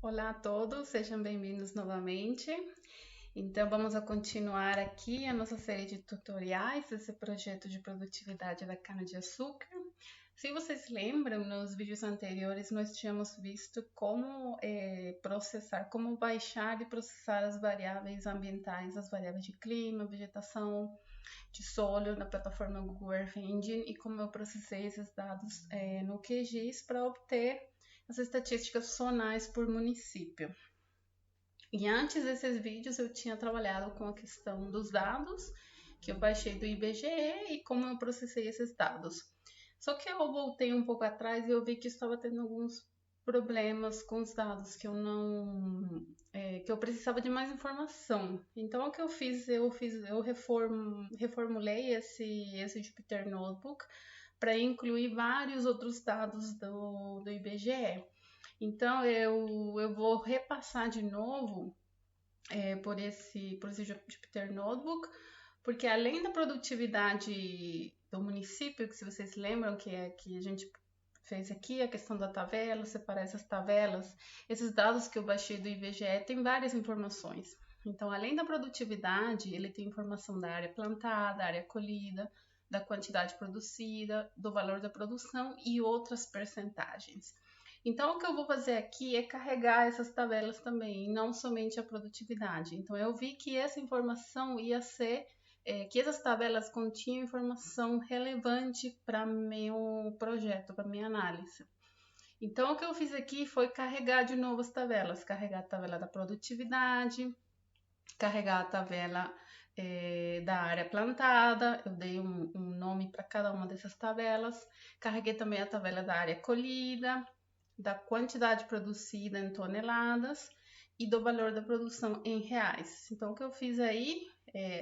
Olá a todos, sejam bem-vindos novamente. Então, vamos a continuar aqui a nossa série de tutoriais desse projeto de produtividade da cana-de-açúcar. Se vocês lembram, nos vídeos anteriores nós tínhamos visto como processar, como baixar e processar as variáveis ambientais, as variáveis de clima, vegetação, de solo na plataforma Google Earth Engine e como eu processei esses dados no QGIS para obter as estatísticas zonais por município. E antes desses vídeos eu tinha trabalhado com a questão dos dados que eu baixei do IBGE e como eu processei esses dados. Só que eu voltei um pouco atrás e eu vi que estava tendo alguns problemas com os dados que eu não que eu precisava de mais informação. Então o que eu fiz, eu reformulei esse Jupyter Notebook para incluir vários outros dados do IBGE. Então eu vou repassar de novo por esse Jupyter Notebook, porque além da produtividade do município, que se vocês lembram que a gente fez aqui, a questão da tabela, separar essas tabelas, esses dados que eu baixei do IBGE tem várias informações. Então, além da produtividade, ele tem informação da área plantada, da área colhida, da quantidade produzida, do valor da produção e outras percentagens. Então, o que eu vou fazer aqui é carregar essas tabelas também, não somente a produtividade. Então, eu vi que essa informação ia ser, que essas tabelas continham informação relevante para meu projeto, para minha análise. Então, o que eu fiz aqui foi carregar de novo as tabelas, carregar a tabela da produtividade, carregar a tabela da área plantada, eu dei um nome para cada uma dessas tabelas, carreguei também a tabela da área colhida, da quantidade produzida em toneladas e do valor da produção em reais. Então, o que eu fiz aí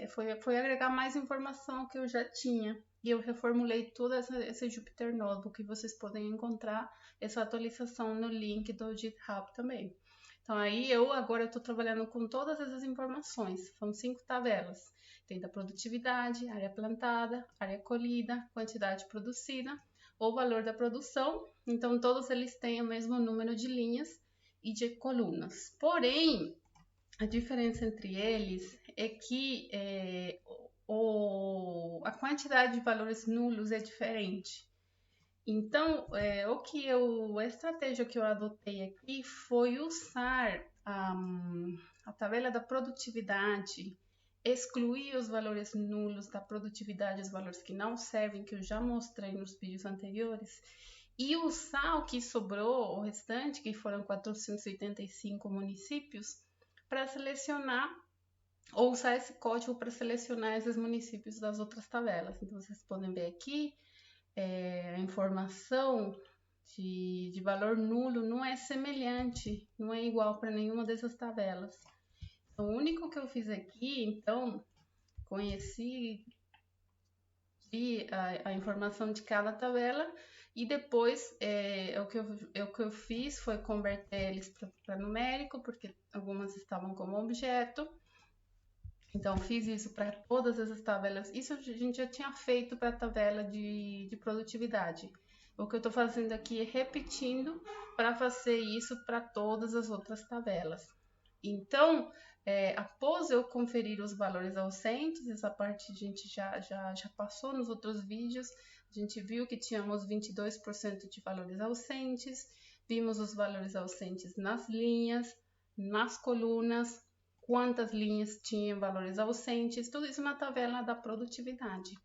foi agregar mais informação que eu já tinha. E eu reformulei todo esse Jupyter Notebook, que vocês podem encontrar essa atualização no link do GitHub também. Então, aí agora eu estou trabalhando com todas essas informações. São 5 tabelas. Tem da produtividade, área plantada, área colhida, quantidade produzida, o valor da produção. Então, todos eles têm o mesmo número de linhas e de colunas. Porém, a diferença entre eles é que a quantidade de valores nulos é diferente. Então, a estratégia que eu adotei aqui foi usar a tabela da produtividade, excluir os valores nulos da produtividade, os valores que não servem, que eu já mostrei nos vídeos anteriores, e usar o que sobrou, o restante, que foram 485 municípios, para selecionar, ou usar esse código para selecionar esses municípios das outras tabelas. Então, vocês podem ver aqui, a informação de valor nulo não é semelhante, não é igual para nenhuma dessas tabelas. Então, o único que eu fiz aqui, então, conheci a informação de cada tabela e depois o que eu fiz foi converter eles para numérico, porque algumas estavam como objeto. Então, fiz isso para todas essas tabelas. Isso a gente já tinha feito para a tabela de produtividade. O que eu estou fazendo aqui é repetindo para fazer isso para todas as outras tabelas. Então, após eu conferir os valores ausentes, essa parte a gente já passou nos outros vídeos, a gente viu que tínhamos 22% de valores ausentes, vimos os valores ausentes nas linhas, nas colunas, quantas linhas tinham valores ausentes, tudo isso na tabela da produtividade.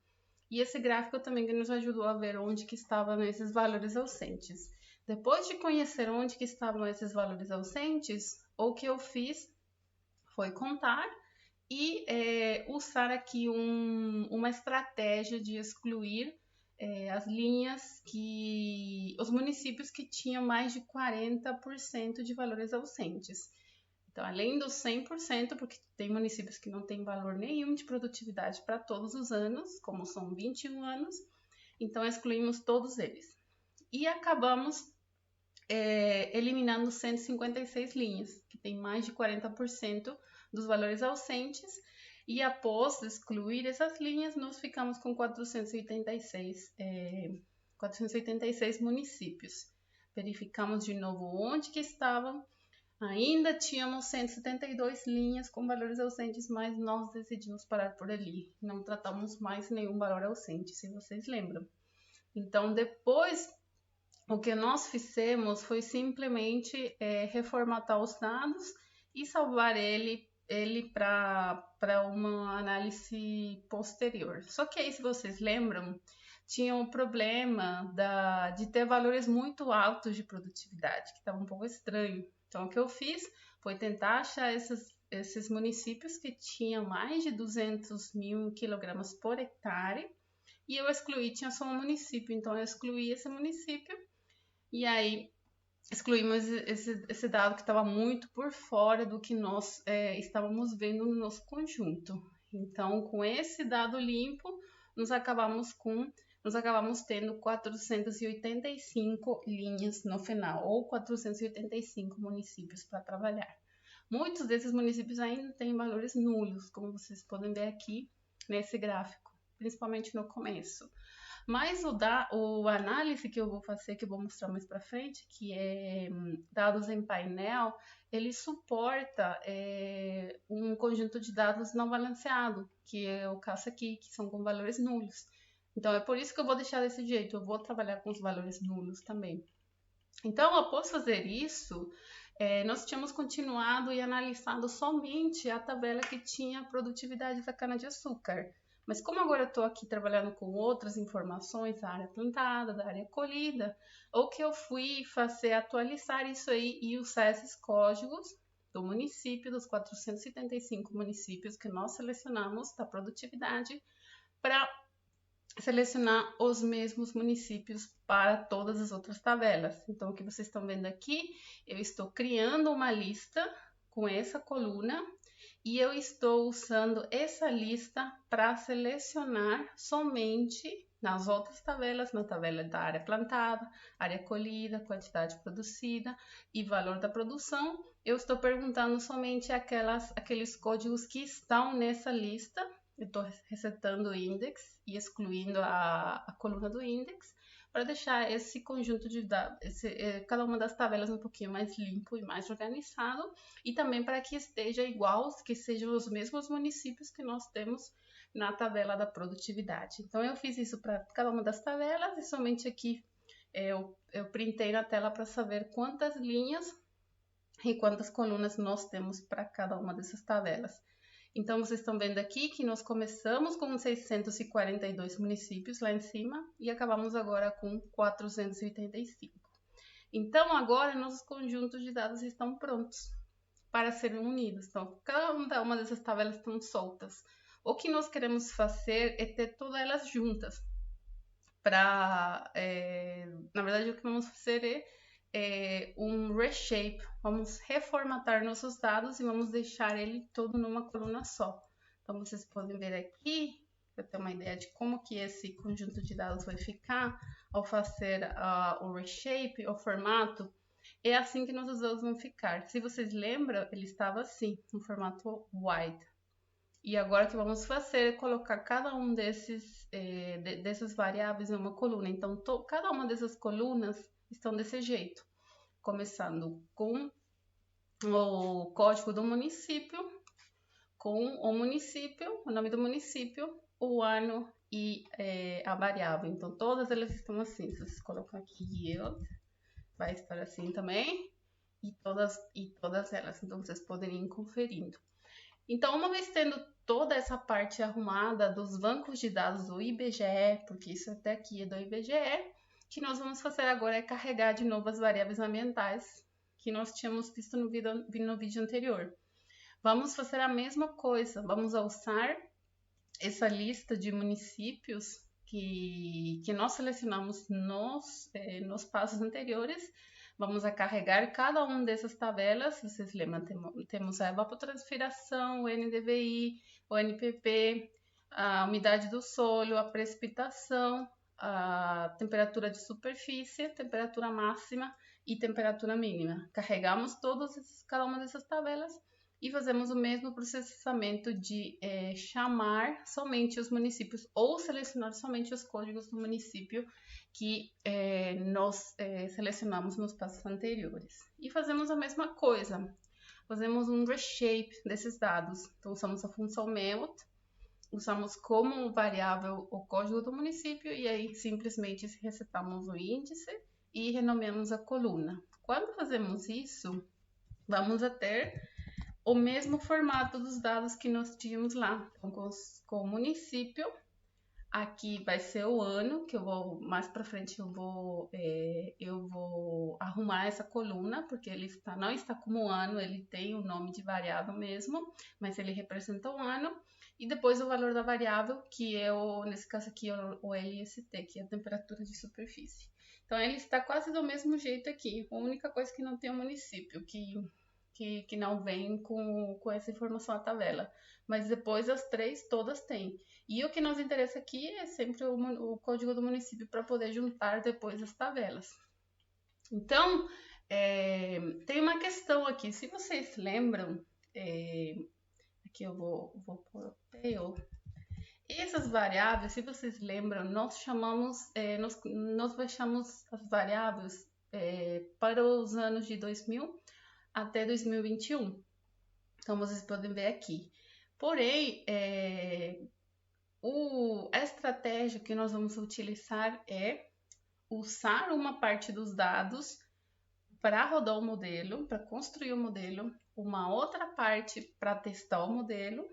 E esse gráfico também que nos ajudou a ver onde que estavam esses valores ausentes. Depois de conhecer onde que estavam esses valores ausentes, o que eu fiz foi contar e usar aqui uma estratégia de excluir as linhas os municípios que tinham mais de 40% de valores ausentes. Então, além dos 100%, porque tem municípios que não têm valor nenhum de produtividade para todos os anos, como são 21 anos, então excluímos todos eles. E acabamos eliminando 156 linhas, que tem mais de 40% dos valores ausentes, e após excluir essas linhas, nós ficamos com 486 municípios. Verificamos de novo onde que estavam Ainda tínhamos 172 linhas com valores ausentes, mas nós decidimos parar por ali. Não tratamos mais nenhum valor ausente, se vocês lembram. Então, depois, o que nós fizemos foi simplesmente reformatar os dados e salvar ele para uma análise posterior. Só que aí, se vocês lembram, tinha um problema de ter valores muito altos de produtividade, que estava um pouco estranho. Então, o que eu fiz foi tentar achar esses municípios que tinham mais de 200 mil quilogramas por hectare, e eu excluí, tinha só um município, então eu excluí esse município, e aí excluímos esse dado que estava muito por fora do que nós estávamos vendo no nosso conjunto. Então, com esse dado limpo, nós acabamos tendo 485 linhas no final, ou 485 municípios para trabalhar. Muitos desses municípios ainda têm valores nulos, como vocês podem ver aqui nesse gráfico, principalmente no começo. Mas o análise que eu vou fazer, que eu vou mostrar mais para frente, que é dados em painel, ele suporta um conjunto de dados não balanceado, que é o caso aqui, que são com valores nulos. Então, é por isso que eu vou deixar desse jeito, eu vou trabalhar com os valores nulos também. Então, após fazer isso, nós tínhamos continuado e analisado somente a tabela que tinha a produtividade da cana-de-açúcar. Mas como agora eu estou aqui trabalhando com outras informações da área plantada, da área colhida, o que eu fui fazer atualizar isso aí e usar esses códigos do município, dos 475 municípios que nós selecionamos da produtividade, para selecionar os mesmos municípios para todas as outras tabelas. Então, o que vocês estão vendo aqui, eu estou criando uma lista com essa coluna e eu estou usando essa lista para selecionar somente nas outras tabelas, na tabela da área plantada, área colhida, quantidade produzida e valor da produção. Eu estou perguntando somente aqueles códigos que estão nessa lista. Eu estou resetando o index e excluindo a coluna do index para deixar esse conjunto de dados, cada uma das tabelas um pouquinho mais limpo e mais organizado, e também para que esteja igual, que sejam os mesmos municípios que nós temos na tabela da produtividade. Então, eu fiz isso para cada uma das tabelas e somente aqui eu printei na tela para saber quantas linhas e quantas colunas nós temos para cada uma dessas tabelas. Então, vocês estão vendo aqui que nós começamos com 642 municípios lá em cima e acabamos agora com 485. Então, agora nossos conjuntos de dados estão prontos para serem unidos. Então, cada uma dessas tabelas estão soltas. O que nós queremos fazer é ter todas elas juntas. Na verdade, o que vamos fazer um reshape, vamos reformatar nossos dados e vamos deixar ele todo numa coluna só. Então, vocês podem ver aqui, para ter uma ideia de como que esse conjunto de dados vai ficar ao fazer o reshape, o formato, é assim que nossos dados vão ficar. Se vocês lembram, ele estava assim, no formato wide. E agora o que vamos fazer é colocar cada um dessas variáveis em uma coluna. Então, cada uma dessas colunas estão desse jeito, começando com o código do município, com o município, o nome do município, o ano e a variável. Então, todas elas estão assim. Se vocês colocam aqui yield, vai estar assim também, e todas elas. Então, vocês podem ir conferindo. Então, uma vez tendo toda essa parte arrumada dos bancos de dados do IBGE, porque isso até aqui é do IBGE, que nós vamos fazer agora é carregar de novo as variáveis ambientais que nós tínhamos visto no vídeo anterior. Vamos fazer a mesma coisa, vamos usar essa lista de municípios que nós selecionamos nos passos anteriores. Vamos a carregar cada uma dessas tabelas. Vocês lembram, temos a evapotranspiração, o NDVI, o NPP, a umidade do solo, a precipitação, a temperatura de superfície, temperatura máxima e temperatura mínima. Carregamos cada uma dessas tabelas e fazemos o mesmo processamento de chamar somente os municípios ou selecionar somente os códigos do município que nós selecionamos nos passos anteriores. E fazemos a mesma coisa, fazemos um reshape desses dados. Então, usamos a função melt, usamos como variável o código do município e aí simplesmente resetamos o índice e renomeamos a coluna. Quando fazemos isso, vamos a ter o mesmo formato dos dados que nós tínhamos lá. Então, com o município, aqui vai ser o ano, que eu vou, mais para frente eu vou arrumar essa coluna, porque ele não está como ano, ele tem o nome de variável mesmo, mas ele representa o ano. E depois o valor da variável, que é nesse caso aqui, o LST, que é a temperatura de superfície. Então, ele está quase do mesmo jeito aqui. A única coisa que não tem é o município, que não vem com essa informação na tabela. Mas depois as três, todas têm. E o que nos interessa aqui é sempre o código do município para poder juntar depois as tabelas. Então, tem uma questão aqui. Se vocês lembram, aqui eu vou pôr o tail. Essas variáveis, se vocês lembram, nós baixamos as variáveis para os anos de 2000 até 2021. Então, vocês podem ver aqui. Porém, a estratégia que nós vamos utilizar é usar uma parte dos dados para rodar o modelo, para construir o modelo, uma outra parte para testar o modelo,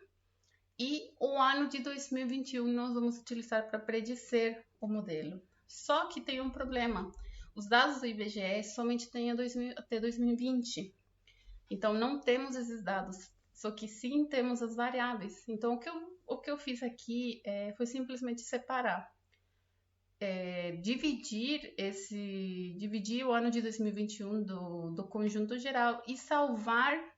e o ano de 2021 nós vamos utilizar para predizer o modelo. Só que tem um problema. Os dados do IBGE somente têm até 2020. Então, não temos esses dados, só que sim temos as variáveis. Então, o que eu fiz aqui foi simplesmente separar. Dividir o ano de 2021 do conjunto geral e salvar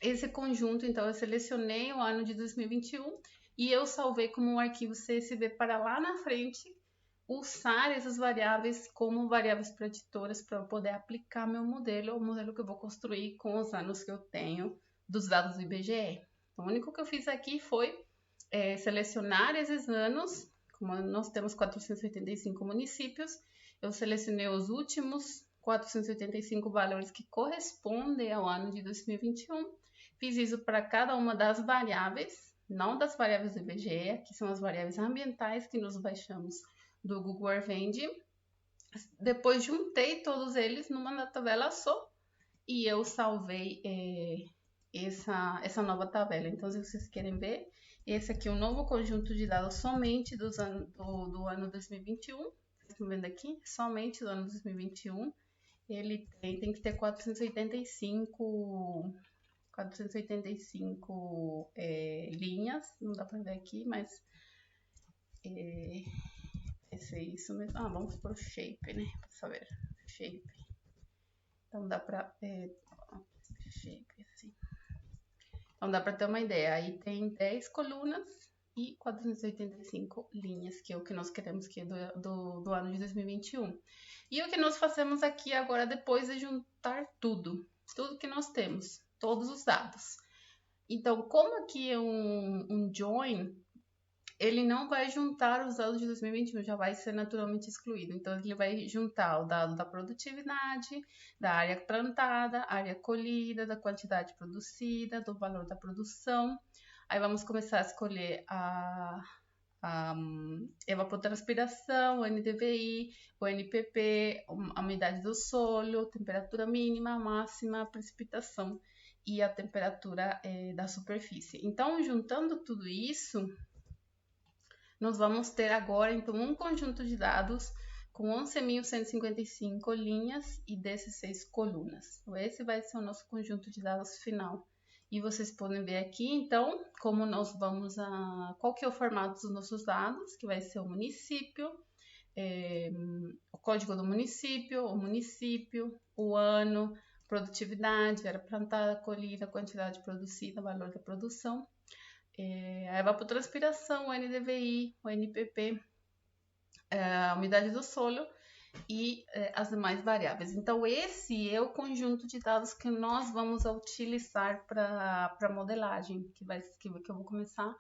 esse conjunto. Então, eu selecionei o ano de 2021 e eu salvei como um arquivo CSV para lá na frente usar essas variáveis como variáveis preditoras para eu poder aplicar meu modelo, o modelo que eu vou construir com os anos que eu tenho dos dados do IBGE. Então, o único que eu fiz aqui foi selecionar esses anos. Como nós temos 485 municípios, eu selecionei os últimos 485 valores que correspondem ao ano de 2021. Fiz isso para cada uma das variáveis, não das variáveis do IBGE, que são as variáveis ambientais que nós baixamos do Google Earth Engine. Depois juntei todos eles numa tabela só e eu salvei essa nova tabela. Então, se vocês querem ver, esse aqui é um novo conjunto de dados somente do ano 2021. Vocês estão vendo aqui? Somente do ano 2021. Ele tem que ter 485 linhas. Não dá para ver aqui, mas esse é isso mesmo. Vamos para o shape, né? Para saber. Shape. Então dá para shape assim. Então dá para ter uma ideia. Aí tem 10 colunas e 485 linhas, que é o que nós queremos que é do ano de 2021. E o que nós fazemos aqui agora depois é juntar tudo que nós temos, todos os dados. Então, como aqui é um join, ele não vai juntar os dados de 2021, já vai ser naturalmente excluído. Então, ele vai juntar o dado da produtividade, da área plantada, área colhida, da quantidade produzida, do valor da produção. Aí vamos começar a escolher a evapotranspiração, o NDVI, o NPP, a umidade do solo, temperatura mínima, máxima, precipitação e a temperatura da superfície. Então, juntando tudo isso, nós vamos ter agora, então, um conjunto de dados com 11.155 linhas e 16 colunas. Esse vai ser o nosso conjunto de dados final. E vocês podem ver aqui, então, como nós vamos qual que é o formato dos nossos dados, que vai ser o município, o código do município, o ano, produtividade, área plantada, colhida, quantidade produzida, valor da produção, a evapotranspiração, o NDVI, o NPP, a umidade do solo e as demais variáveis. Então, esse é o conjunto de dados que nós vamos utilizar para modelagem, que eu vou começar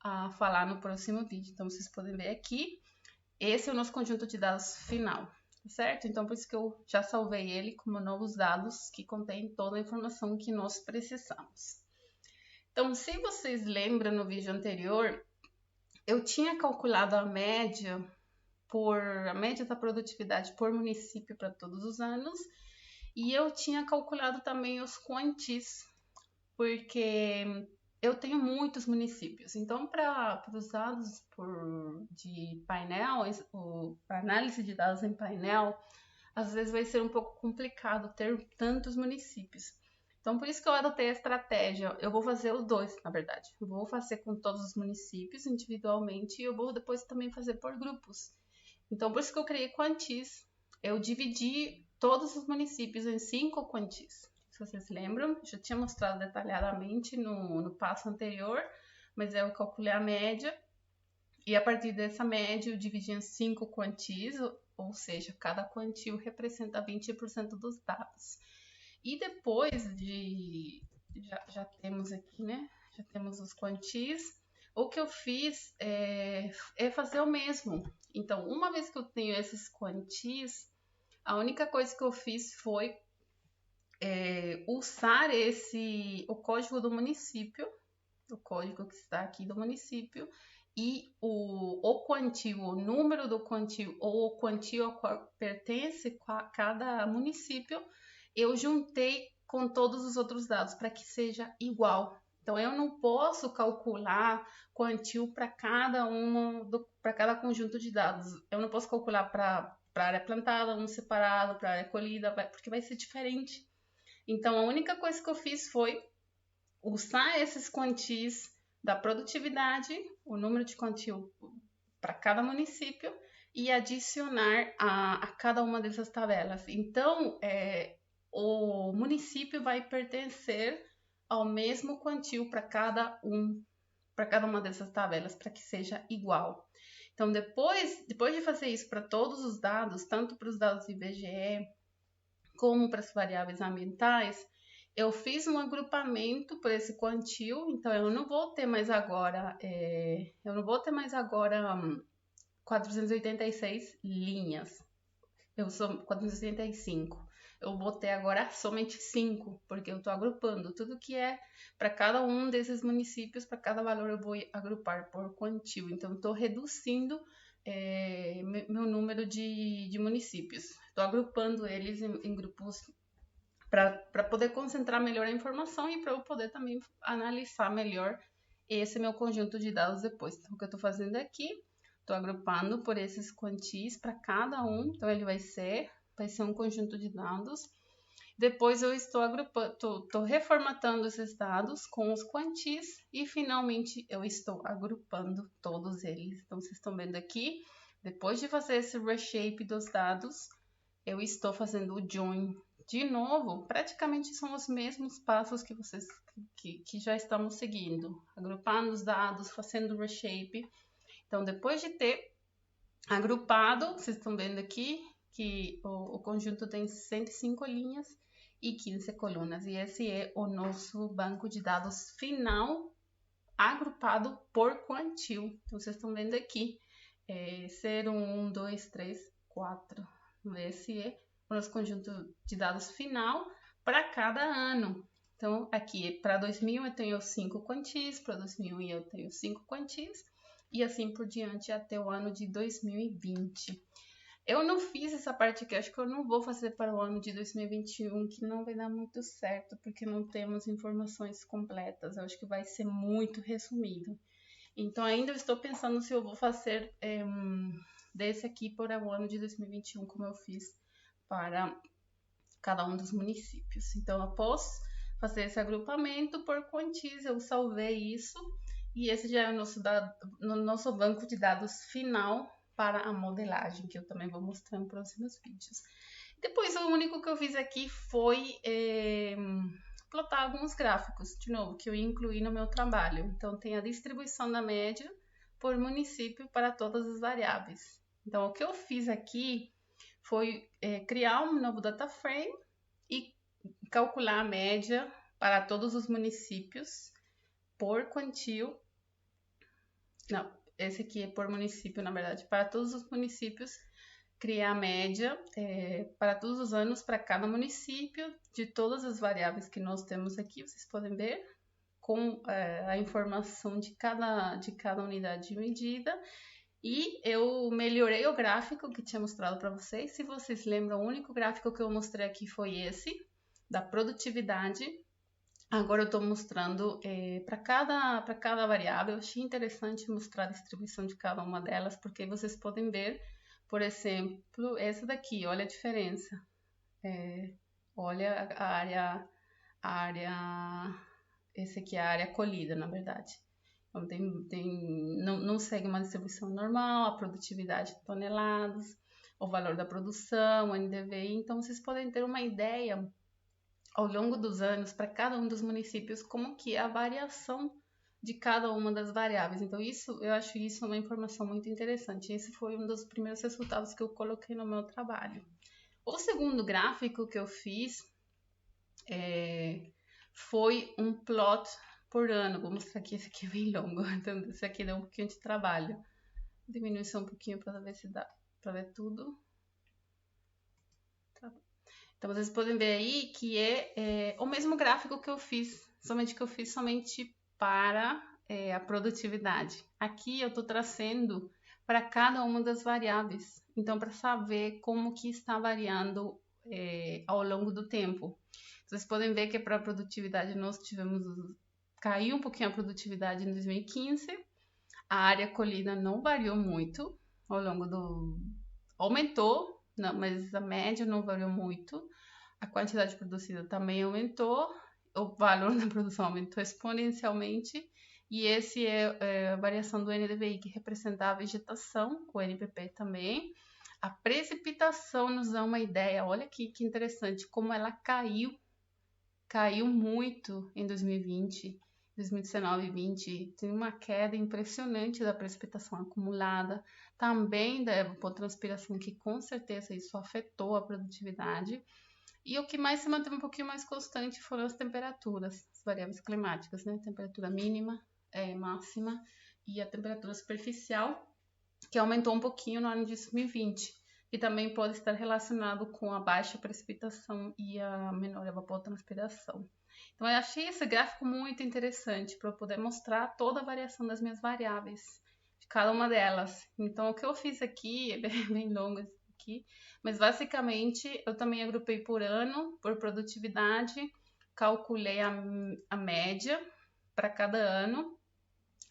a falar no próximo vídeo. Então, vocês podem ver aqui, esse é o nosso conjunto de dados final, certo? Então, por isso que eu já salvei ele como novos dados que contém toda a informação que nós precisamos. Então, se vocês lembram no vídeo anterior, eu tinha calculado a média da produtividade por município para todos os anos, e eu tinha calculado também os quantis, porque eu tenho muitos municípios. Então, para os dados de painel, para análise de dados em painel, às vezes vai ser um pouco complicado ter tantos municípios. Então, por isso que eu adotei a estratégia. Eu vou fazer os dois, na verdade. Eu vou fazer com todos os municípios individualmente e eu vou depois também fazer por grupos. Então, por isso que eu criei quantis. Eu dividi todos os municípios em 5 quantis. Se vocês lembram, já tinha mostrado detalhadamente no passo anterior, mas eu calculei a média. E a partir dessa média, eu dividi em 5 quantis, ou seja, cada quantio representa 20% dos dados. E depois já temos aqui, né? Já temos os quantis. O que eu fiz é fazer o mesmo. Então, uma vez que eu tenho esses quantis, a única coisa que eu fiz foi usar o código do município, o código que está aqui do município, e o quantio, o número do quantio ou o quantio ao qual pertence cada município, eu juntei com todos os outros dados para que seja igual. Então, eu não posso calcular quantio para cada conjunto de dados. Eu não posso calcular para área plantada, um separado, para área colhida, porque vai ser diferente. Então, a única coisa que eu fiz foi usar esses quantis da produtividade, o número de quantio para cada município, e adicionar a cada uma dessas tabelas. Então, o município vai pertencer ao mesmo quantio para cada uma dessas tabelas, para que seja igual. Então, depois de fazer isso para todos os dados, tanto para os dados IBGE como para as variáveis ambientais, eu fiz um agrupamento por esse quantio. Então, eu não vou ter mais agora 486 linhas. Eu sou 485. Eu vou ter agora somente 5, porque eu estou agrupando tudo que é para cada um desses municípios, para cada valor eu vou agrupar por quantio. Então, estou reduzindo meu número de municípios. Estou agrupando eles em grupos para poder concentrar melhor a informação e para eu poder também analisar melhor esse meu conjunto de dados depois. Então, o que eu estou fazendo aqui, estou agrupando por esses quantis para cada um. Então, ele vai ser um conjunto de dados. Depois, eu estou estou reformatando esses dados com os quantis e, finalmente, eu estou agrupando todos eles. Então, vocês estão vendo aqui, depois de fazer esse reshape dos dados, eu estou fazendo o join de novo. Praticamente são os mesmos passos que vocês que já estamos seguindo, agrupando os dados, fazendo o reshape. Então, depois de ter agrupado, vocês estão vendo aqui que o conjunto tem 105 linhas e 15 colunas. E esse é o nosso banco de dados final, agrupado por quantio. Então, vocês estão vendo aqui, 0, 1, 2, 3, 4. Esse é o nosso conjunto de dados final para cada ano. Então, aqui para 2000 eu tenho 5 quantis, para 2001 eu tenho 5 quantis, e assim por diante até o ano de 2020. Eu não fiz essa parte aqui, acho que eu não vou fazer para o ano de 2021, que não vai dar muito certo, porque não temos informações completas. Eu acho que vai ser muito resumido. Então, ainda estou pensando se eu vou fazer desse aqui para o ano de 2021, como eu fiz para cada um dos municípios. Então, após fazer esse agrupamento por quantis, eu salvei isso, e esse já é o nosso banco de dados final para a modelagem, que eu também vou mostrar em próximos vídeos. Depois, o único que eu fiz aqui foi plotar alguns gráficos, de novo, que eu incluí no meu trabalho. Então, tem a distribuição da média por município para todas as variáveis. Então, o que eu fiz aqui foi criar um novo data frame e calcular a média para todos os municípios por quantio. Não, esse aqui é por município, na verdade, para todos os municípios, criar a média para todos os anos para cada município de todas as variáveis que nós temos aqui, vocês podem ver, com a informação de cada unidade de medida. E eu melhorei o gráfico que tinha mostrado para vocês. Se vocês lembram, o único gráfico que eu mostrei aqui foi esse, da produtividade. Agora eu estou mostrando para cada variável. Eu achei interessante mostrar a distribuição de cada uma delas, porque vocês podem ver, por exemplo, essa daqui, olha a diferença. Olha a área, esse aqui é a área colhida, na verdade. Então, não segue uma distribuição normal, a produtividade em toneladas, o valor da produção, o NDVI. Então, vocês podem ter uma ideia ao longo dos anos para cada um dos municípios como que é a variação de cada uma das variáveis. Então, eu acho isso uma informação muito interessante. Esse foi um dos primeiros resultados que eu coloquei no meu trabalho. O segundo gráfico que eu fiz foi um plot por ano. Vou mostrar aqui, esse aqui é bem longo, então esse aqui dá um pouquinho de trabalho. Vou diminuir só um pouquinho para ver se dá para ver tudo. Tá. Então vocês podem ver aí que é o mesmo gráfico que eu fiz, somente para a produtividade. Aqui eu estou trazendo para cada uma das variáveis, então para saber como que está variando ao longo do tempo. Vocês podem ver que para a produtividade caiu um pouquinho a produtividade em 2015, a área colhida não variou muito ao longo aumentou, não, mas a média não variou muito, a quantidade produzida também aumentou, o valor da produção aumentou exponencialmente, e esse é a variação do NDVI, que representa a vegetação, o NPP também. A precipitação nos dá uma ideia, olha que interessante, como ela caiu muito em 2020, 2019 e 2020, tem uma queda impressionante da precipitação acumulada, também da evapotranspiração, que com certeza isso afetou a produtividade. E o que mais se manteve um pouquinho mais constante foram as temperaturas, as variáveis climáticas, né? Temperatura mínima, máxima e a temperatura superficial, que aumentou um pouquinho no ano de 2020. E também pode estar relacionado com a baixa precipitação e a menor evapotranspiração. Então, eu achei esse gráfico muito interessante para eu poder mostrar toda a variação das minhas variáveis, de cada uma delas. Então, o que eu fiz aqui, é bem longo esse aqui, mas basicamente eu também agrupei por ano, por produtividade, calculei a média para cada ano,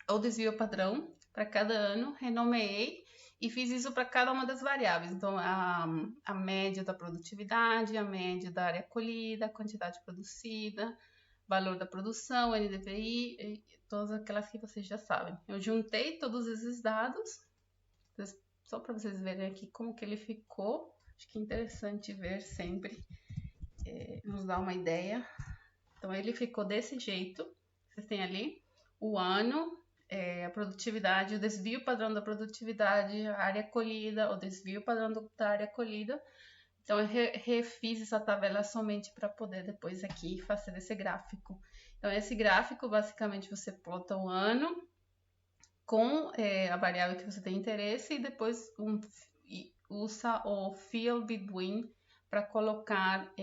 o desvio padrão para cada ano, renomeei e fiz isso para cada uma das variáveis. Então, a média da produtividade, a média da área colhida, a quantidade produzida, valor da produção, NDVI, todas aquelas que vocês já sabem. Eu juntei todos esses dados, só para vocês verem aqui como que ele ficou. Acho que é interessante ver sempre, nos dá uma ideia. Então, ele ficou desse jeito. Vocês têm ali o ano, a produtividade, o desvio padrão da produtividade, a área colhida, o desvio padrão da área colhida. Então, eu refiz essa tabela somente para poder depois aqui fazer esse gráfico. Então, esse gráfico, basicamente, você plota o ano com a variável que você tem interesse e depois usa o fill between para colocar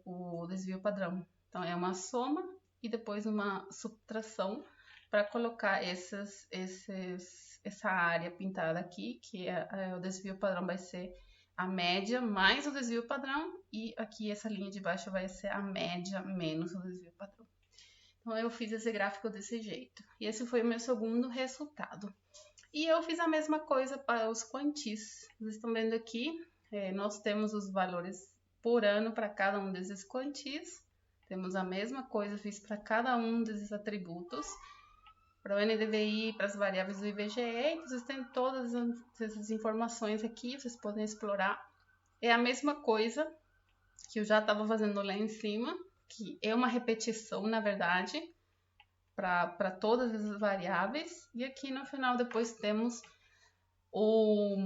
o desvio padrão. Então, é uma soma e depois uma subtração para colocar essa área pintada aqui, que o desvio padrão vai ser a média mais o desvio padrão, e aqui essa linha de baixo vai ser a média menos o desvio padrão. Então, eu fiz esse gráfico desse jeito. E esse foi o meu segundo resultado. E eu fiz a mesma coisa para os quantis. Vocês estão vendo aqui, nós temos os valores por ano para cada um desses quantis. Temos a mesma coisa, fiz para cada um desses atributos. Para o NDVI, para as variáveis do IBGE, então vocês têm todas essas informações aqui, vocês podem explorar. É a mesma coisa que eu já estava fazendo lá em cima, que é uma repetição, na verdade, para todas as variáveis. E aqui no final depois temos o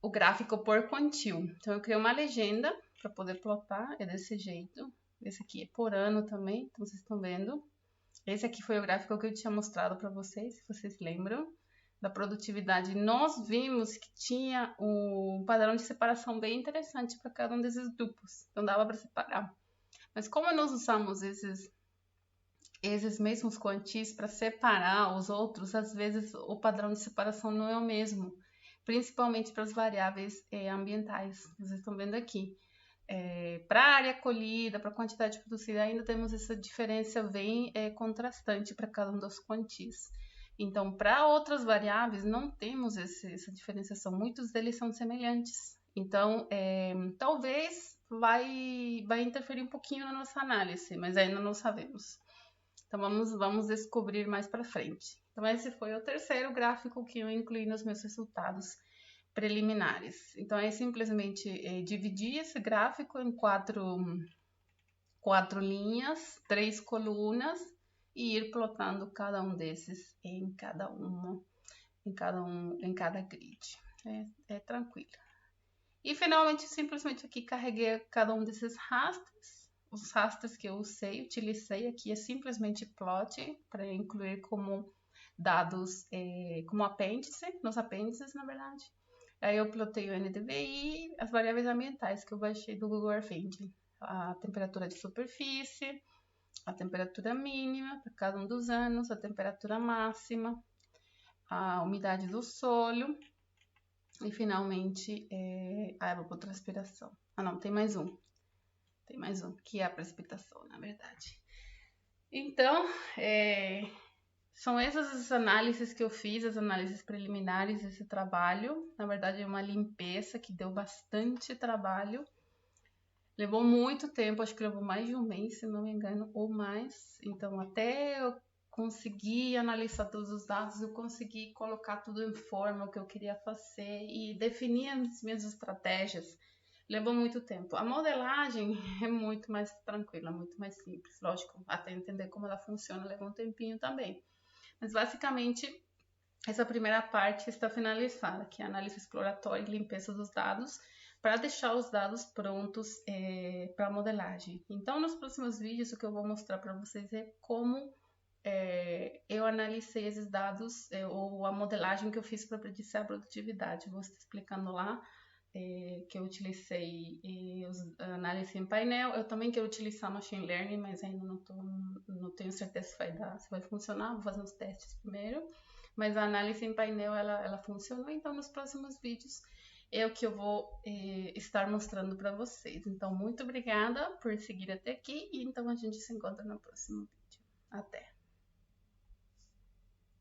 o gráfico por quantile. Então, eu criei uma legenda para poder plotar, é desse jeito. Esse aqui é por ano também, então vocês estão vendo. Esse aqui foi o gráfico que eu tinha mostrado para vocês, se vocês lembram, da produtividade. Nós vimos que tinha um padrão de separação bem interessante para cada um desses grupos, então dava para separar. Mas como nós usamos esses mesmos quantis para separar os outros, às vezes o padrão de separação não é o mesmo, principalmente para as variáveis ambientais, que vocês estão vendo aqui. Para a área colhida, para a quantidade produzida, ainda temos essa diferença bem contrastante para cada um dos quantis. Então, para outras variáveis, não temos essa diferenciação, muitos deles são semelhantes. Então, talvez vai interferir um pouquinho na nossa análise, mas ainda não sabemos. Então, vamos descobrir mais para frente. Então, esse foi o terceiro gráfico que eu incluí nos meus resultados preliminares. Então, é simplesmente dividir esse gráfico em quatro linhas, 3 colunas, e ir plotando cada um desses em cada grid. É tranquilo. E, finalmente, simplesmente aqui carreguei cada um desses rastros. Os rastros que eu utilizei aqui é simplesmente plot, para incluir como dados, como apêndice, nos apêndices, na verdade. Aí eu plotei o NDVI, as variáveis ambientais que eu baixei do Google Earth Engine. A temperatura de superfície, a temperatura mínima para cada um dos anos, a temperatura máxima, a umidade do solo e, finalmente, a evapotranspiração. Ah, não, tem mais um. Tem mais um, que é a precipitação, na verdade. Então, são essas as análises que eu fiz, as análises preliminares desse trabalho. Na verdade, é uma limpeza que deu bastante trabalho. Levou muito tempo, acho que levou mais de um mês, se não me engano, ou mais. Então, até eu conseguir analisar todos os dados, eu consegui colocar tudo em forma, o que eu queria fazer e definir as minhas estratégias. Levou muito tempo. A modelagem é muito mais tranquila, muito mais simples. Lógico, até entender como ela funciona leva um tempinho também. Mas, basicamente, essa primeira parte está finalizada, que é a análise exploratória e limpeza dos dados, para deixar os dados prontos para a modelagem. Então, nos próximos vídeos, o que eu vou mostrar para vocês é como eu analisei esses dados, ou a modelagem que eu fiz para predizer a produtividade. Vou estar explicando lá que eu utilizei análise em painel. Eu também quero utilizar machine learning, mas ainda não tenho certeza se vai funcionar. Vou fazer uns testes primeiro. Mas a análise em painel, ela funcionou. Então, nos próximos vídeos é o que eu vou estar mostrando para vocês. Então, muito obrigada por seguir até aqui. E então, a gente se encontra no próximo vídeo. Até!